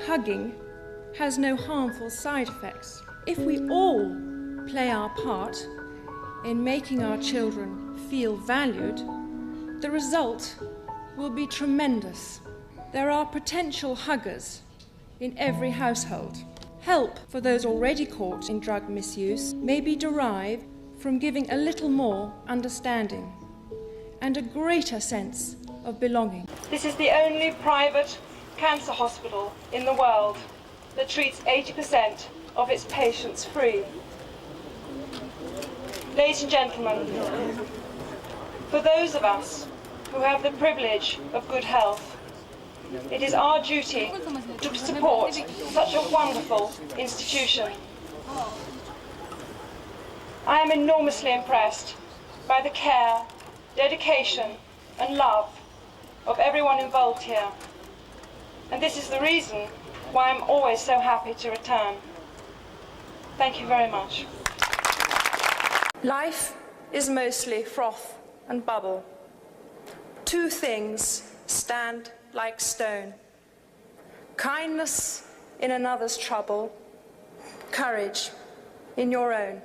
Hugging has no harmful side effects. If we all play our part in making our children feel valued, the result will be tremendous. There are potential huggers in every household. Help for those already caught in drug misuse may be derived from giving a little more understanding and a greater sense of belonging. This is the only private cancer hospital in the world that treats 80% of its patients free. Ladies and gentlemen, for those of us who have the privilege of good health, it is our duty to support such a wonderful institution. I am enormously impressed by the care, dedication and love of everyone involved here. And this is the reason why I'm always so happy to return. Thank you very much. Life is mostly froth and bubble. Two things stand like stone: kindness in another's trouble, courage in your own.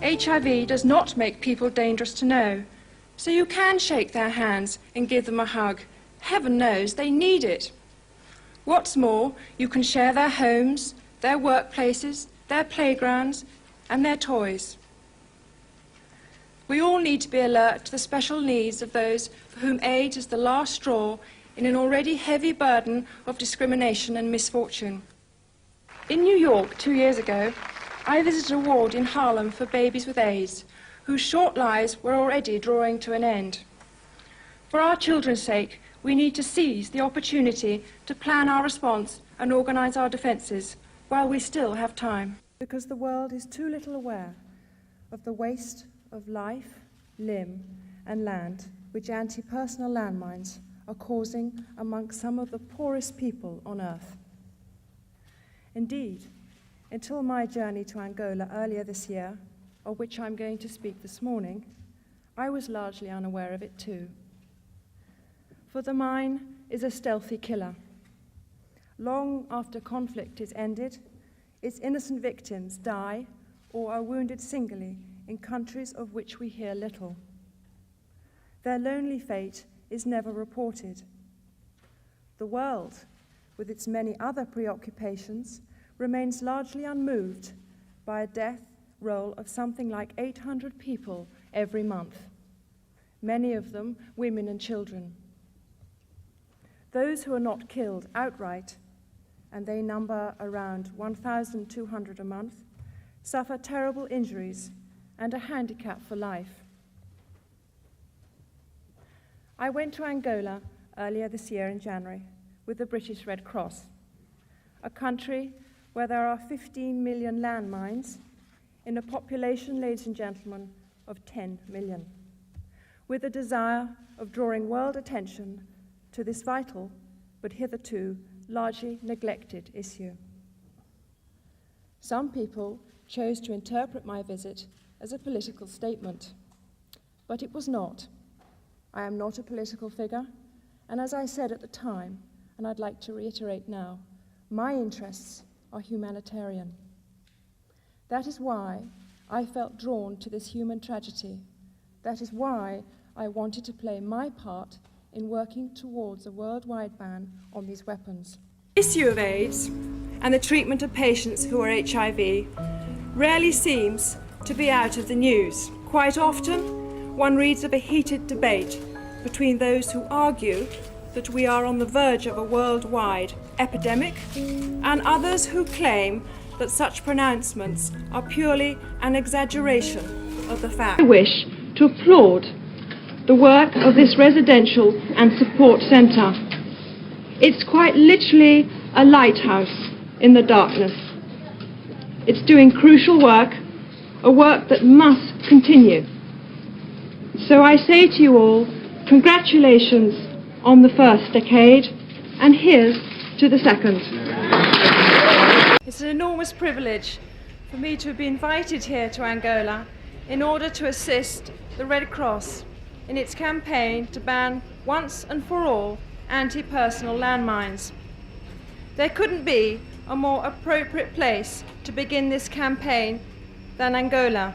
HIV does not make people dangerous to know, so you can shake their hands and give them a hug. Heaven knows they need it. What's more, you can share their homes, their workplaces, their playgrounds, and their toys. We all need to be alert to the special needs of those for whom AIDS is the last straw in an already heavy burden of discrimination and misfortune. In New York 2 years ago, I visited a ward in Harlem for babies with AIDS, whose short lives were already drawing to an end. For our children's sake, we need to seize the opportunity to plan our response and organise our defences while we still have time. Because the world is too little aware of the waste of life, limb and land which anti-personnel landmines are causing amongst some of the poorest people on earth. Indeed, until my journey to Angola earlier this year, of which I'm going to speak this morning, I was largely unaware of it too. For the mine is a stealthy killer. Long after conflict is ended, its innocent victims die or are wounded singly in countries of which we hear little. Their lonely fate is never reported. The world, with its many other preoccupations, remains largely unmoved by a death roll of something like 800 people every month, many of them women and children. Those who are not killed outright, and they number around 1,200 a month, suffer terrible injuries and a handicap for life. I went to Angola earlier this year in January with the British Red Cross, a country where there are 15 million landmines in a population, ladies and gentlemen, of 10 million, with a desire of drawing world attention to this vital but hitherto largely neglected issue. Some people chose to interpret my visit as a political statement, but it was not. I am not a political figure, and as I said at the time, and I'd like to reiterate now, my interests are humanitarian. That is why I felt drawn to this human tragedy. That is why I wanted to play my part in working towards a worldwide ban on these weapons. The issue of AIDS and the treatment of patients who are HIV rarely seems to be out of the news. Quite often, one reads of a heated debate between those who argue that we are on the verge of a worldwide epidemic and others who claim that such pronouncements are purely an exaggeration of the fact. I wish to applaud the work of this residential and support centre. It's quite literally a lighthouse in the darkness. It's doing crucial work, a work that must continue. So I say to you all, congratulations on the first decade, and here's to the second. It's an enormous privilege for me to be invited here to Angola in order to assist the Red Cross in its campaign to ban once and for all anti-personnel landmines. There couldn't be a more appropriate place to begin this campaign than Angola,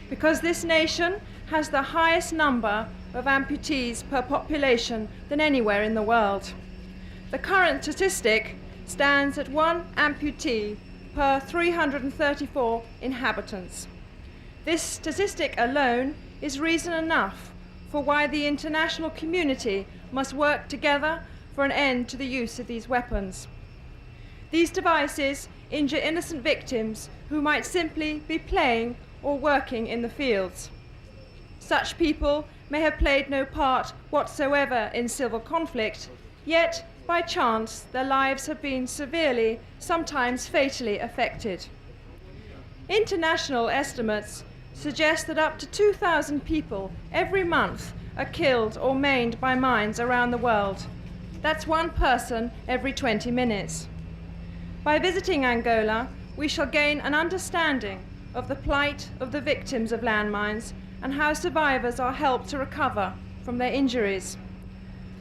because this nation has the highest number of amputees per population than anywhere in the world. The current statistic stands at 1 amputee per 334 inhabitants. This statistic alone is reason enough for why the international community must work together for an end to the use of these weapons. These devices injure innocent victims who might simply be playing or working in the fields. Such people may have played no part whatsoever in civil conflict, yet by chance their lives have been severely, sometimes fatally affected. International estimates suggest that up to 2,000 people every month are killed or maimed by mines around the world. That's one person every 20 minutes. By visiting Angola, we shall gain an understanding of the plight of the victims of landmines and how survivors are helped to recover from their injuries.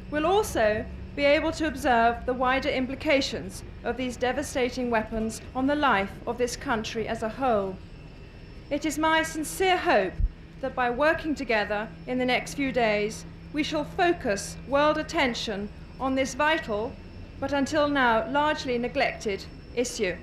We'll also be able to observe the wider implications of these devastating weapons on the life of this country as a whole. It is my sincere hope that by working together in the next few days, we shall focus world attention on this vital, but until now largely neglected, issue.